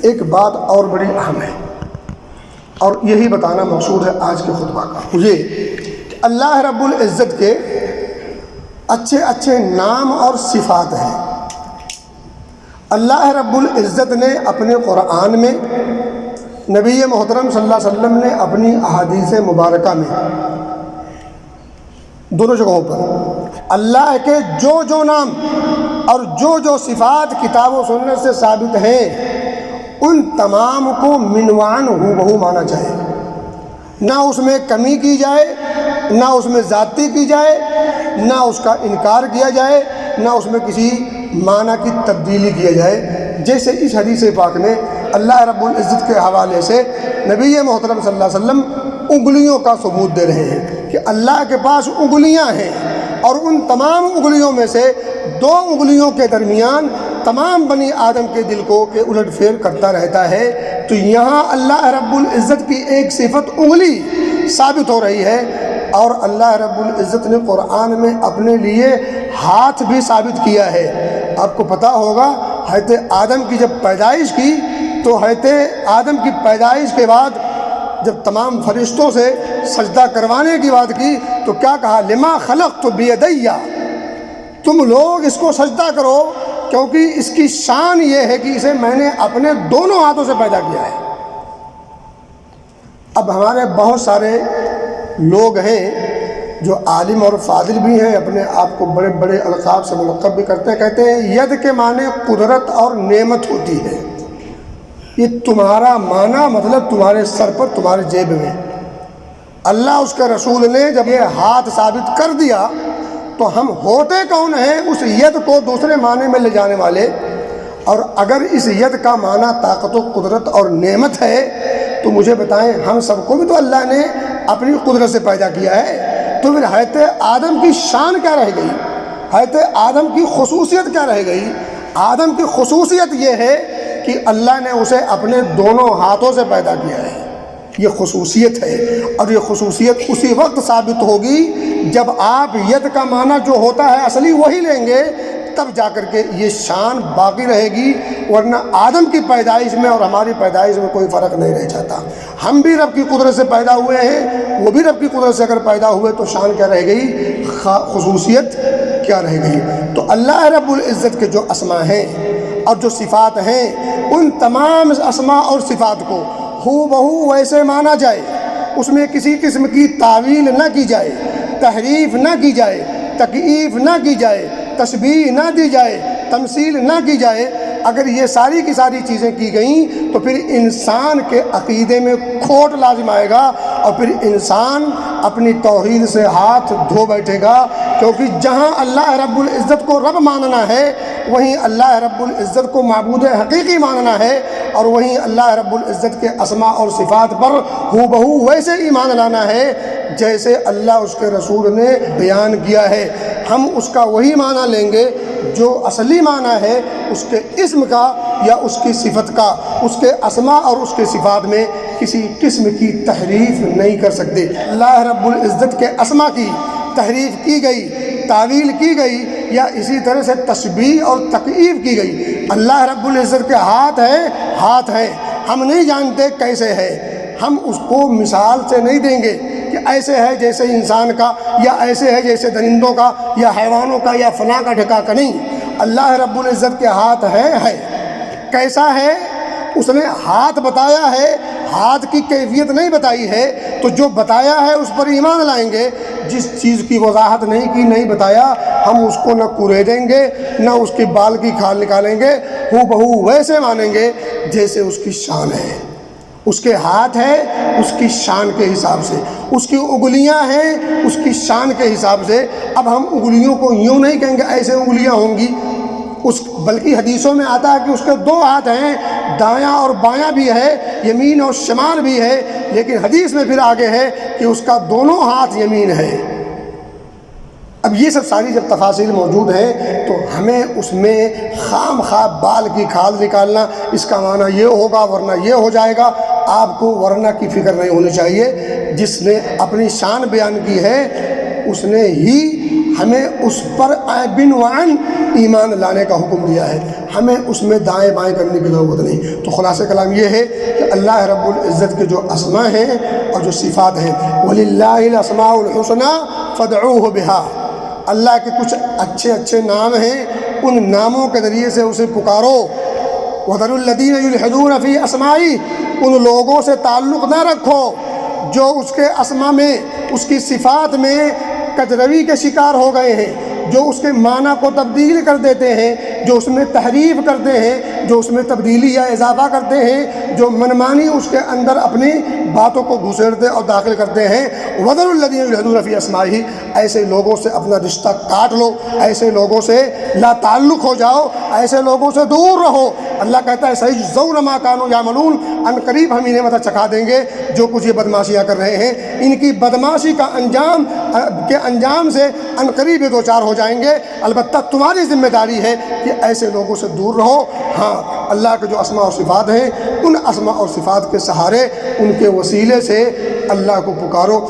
ایک بات اور بڑی اہم ہے، اور یہی بتانا مقصود ہے آج کے خطبہ کا، یہ کہ اللہ رب العزت کے اچھے اچھے نام اور صفات ہیں۔ اللہ رب العزت نے اپنے قرآن میں، نبی محترم صلی اللہ علیہ وسلم نے اپنی احادیث مبارکہ میں، دونوں جگہوں پر اللہ کے جو نام اور جو صفات کتاب و سنت سے ثابت ہیں ان تمام کو منوان ہو مانا جائے، نہ اس میں کمی کی جائے، نہ اس میں زیادتی کی جائے، نہ اس کا انکار کیا جائے، نہ اس میں کسی معنی کی تبدیلی کیا جائے۔ جیسے اس حدیث پاک میں اللہ رب العزت کے حوالے سے نبی محترم صلی اللہ علیہ وسلم انگلیوں کا ثبوت دے رہے ہیں کہ اللہ کے پاس انگلیاں ہیں، اور ان تمام انگلیوں میں سے 2 انگلیوں کے درمیان تمام بنی آدم کے دل کو کہ الٹ پھیر کرتا رہتا ہے۔ تو یہاں اللہ رب العزت کی ایک صفت انگلی ثابت ہو رہی ہے، اور اللہ رب العزت نے قرآن میں اپنے لیے ہاتھ بھی ثابت کیا ہے۔ آپ کو پتہ ہوگا حضرت آدم کی جب پیدائش کی تو حضرت آدم کی پیدائش کے بعد جب تمام فرشتوں سے سجدہ کروانے کی بات کی تو کیا کہا؟ لما خلقت بیدی، تم لوگ اس کو سجدہ کرو کیونکہ اس کی شان یہ ہے کہ اسے میں نے اپنے دونوں ہاتھوں سے پیدا کیا ہے۔ اب ہمارے بہت سارے لوگ ہیں جو عالم اور فاضل بھی ہیں، اپنے آپ کو بڑے بڑے القاب سے ملقب بھی کرتے ہیں، کہتے ہیں ید کے معنی قدرت اور نعمت ہوتی ہے۔ یہ تمہارا معنی مطلب تمہارے سر پر، تمہارے جیب میں۔ اللہ اس کے رسول نے جب یہ ہاتھ ثابت کر دیا تو ہم ہوتے کون ہیں اس ید کو دوسرے معنی میں لے جانے والے؟ اور اگر اس ید کا معنی طاقت و قدرت اور نعمت ہے تو مجھے بتائیں ہم سب کو بھی تو اللہ نے اپنی قدرت سے پیدا کیا ہے، تو پھر حضرت آدم کی شان کیا رہ گئی؟ حضرت آدم کی خصوصیت کیا رہ گئی؟ آدم کی خصوصیت یہ ہے کہ اللہ نے اسے اپنے دونوں ہاتھوں سے پیدا کیا ہے، یہ خصوصیت ہے، اور یہ خصوصیت اسی وقت ثابت ہوگی جب آپ ید کا معنی جو ہوتا ہے اصلی وہی لیں گے، تب جا کر کے یہ شان باقی رہے گی، ورنہ آدم کی پیدائش میں اور ہماری پیدائش میں کوئی فرق نہیں رہ جاتا۔ ہم بھی رب کی قدرت سے پیدا ہوئے ہیں، وہ بھی رب کی قدرت سے اگر پیدا ہوئے تو شان کیا رہ گئی؟ خصوصیت کیا رہ گئی؟ تو اللہ رب العزت کے جو اسماء ہیں اور جو صفات ہیں ان تمام اسماء اور صفات کو ہو بہو ویسے مانا جائے، اس میں کسی قسم کی تعویل نہ کی جائے، تحریف نہ کی جائے، تکییف نہ کی جائے، تشبیہ نہ دی جائے، تمثیل نہ کی جائے۔ اگر یہ ساری کی ساری چیزیں کی گئیں تو پھر انسان کے عقیدے میں کھوٹ لازم آئے گا، اور پھر انسان اپنی توحید سے ہاتھ دھو بیٹھے گا، کیونکہ جہاں اللہ رب العزت کو رب ماننا ہے وہیں اللہ رب العزت کو معبود حقیقی ماننا ہے، اور وہیں اللہ رب العزت کے اسماء اور صفات پر ہو بہو ویسے ایمان لانا ہے جیسے اللہ اس کے رسول نے بیان کیا ہے۔ ہم اس کا وہی معنی لیں گے جو اصلی معنی ہے اس کے اسم کا یا اس کی صفت کا، اس کے اسماء اور اس کے صفات میں کسی قسم کی تحریف نہیں کر سکتے۔ اللہ رب العزت کے اسماء کی تحریف کی گئی، تعویل کی گئی، یا اسی طرح سے تشبیہ اور تکییف کی گئی۔ اللہ رب العزت کے ہاتھ ہے، ہم نہیں جانتے کیسے ہے، ہم اس کو مثال سے نہیں دیں گے کہ ایسے ہے جیسے انسان کا، یا ایسے ہے جیسے درندوں کا یا حیوانوں کا یا فلاں کا ڈھکا کا، نہیں۔ اللہ رب العزت کے ہاتھ ہے۔ کیسا ہے؟ اس نے ہاتھ بتایا ہے، ہاتھ کی کیفیت نہیں بتائی ہے، تو جو بتایا ہے اس پر ایمان لائیں گے۔ جس چیز کی وضاحت نہیں کی، نہیں بتایا، ہم اس کو نہ کوریدیں گے نہ اس کی بال کی کھال نکالیں گے، ہو بہو ویسے مانیں گے جیسے اس کی شان ہے۔ اس کے ہاتھ ہے اس کی شان کے حساب سے، اس کی انگلیاں ہیں اس کی شان کے حساب سے۔ اب ہم انگلیوں کو یوں نہیں کہیں گے ایسے انگلیاں ہوں گی، بلکہ حدیثوں میں آتا ہے کہ اس کے 2 ہاتھ ہیں، دایاں اور بایاں بھی ہے، یمین اور شمال بھی ہے، لیکن حدیث میں پھر آگے ہے کہ اس کا دونوں ہاتھ یمین ہے۔ اب یہ سب ساری جب تفاصیل موجود ہیں تو ہمیں اس میں خام خواہ بال کی کھال نکالنا، اس کا معنی یہ ہوگا ورنہ یہ ہو جائے گا، آپ کو ورنہ کی فکر نہیں ہونی چاہیے۔ جس نے اپنی شان بیان کی ہے اس نے ہی ہمیں اس پر بن وعن ایمان لانے کا حکم دیا ہے، ہمیں اس میں دائیں بائیں کرنے کی ضرورت نہیں۔ تو خلاصہ کلام یہ ہے کہ اللہ رب العزت کے جو اسماء ہیں اور جو صفات ہیں، وَلِلَّهِ الْأَسْمَاءُ الْحُسْنَى فَادْعُوهُ بِهَا، اللہ کے کچھ اچھے اچھے نام ہیں، ان ناموں کے ذریعے سے اسے پکارو۔ وَذَرُوا الَّذِينَ يُلْحِدُونَ فِي أَسْمَائِهِ، ان لوگوں سے تعلق نہ رکھو جو اس کے اسما میں، اس کی صفات میں کجروی کے شکار ہو گئے ہیں، جو اس کے معنی کو تبدیل کر دیتے ہیں، جو اس میں تحریف کرتے ہیں، جو اس میں تبدیلی یا اضافہ کرتے ہیں، جو منمانی اس کے اندر اپنی باتوں کو گھسیڑتے اور داخل کرتے ہیں۔ وَذَرُوا الَّذِينَ يُلْحِدُونَ فِي أَسْمَائِهِ، ایسے لوگوں سے اپنا رشتہ کاٹ لو، ایسے لوگوں سے لا تعلق ہو جاؤ، ایسے لوگوں سے دور رہو۔ اللہ کہتا ہے سَيَجْزَوْنَ مَا كَانُوا يَعْمَلُونَ، ان قریب ہم انہیں مدد چکھا دیں گے جو کچھ یہ بدماشیاں کر رہے ہیں، ان کی بدماشی کا انجام سے ان قریب یہ دوچار ہو جائیں گے۔ البتہ تمہاری ذمہ داری ہے کہ ایسے لوگوں سے دور رہو۔ ہاں، اللہ کے جو اسماء اور صفات ہیں، ان اسماء اور صفات کے سہارے، ان کے وسیلے سے اللہ کو پکارو۔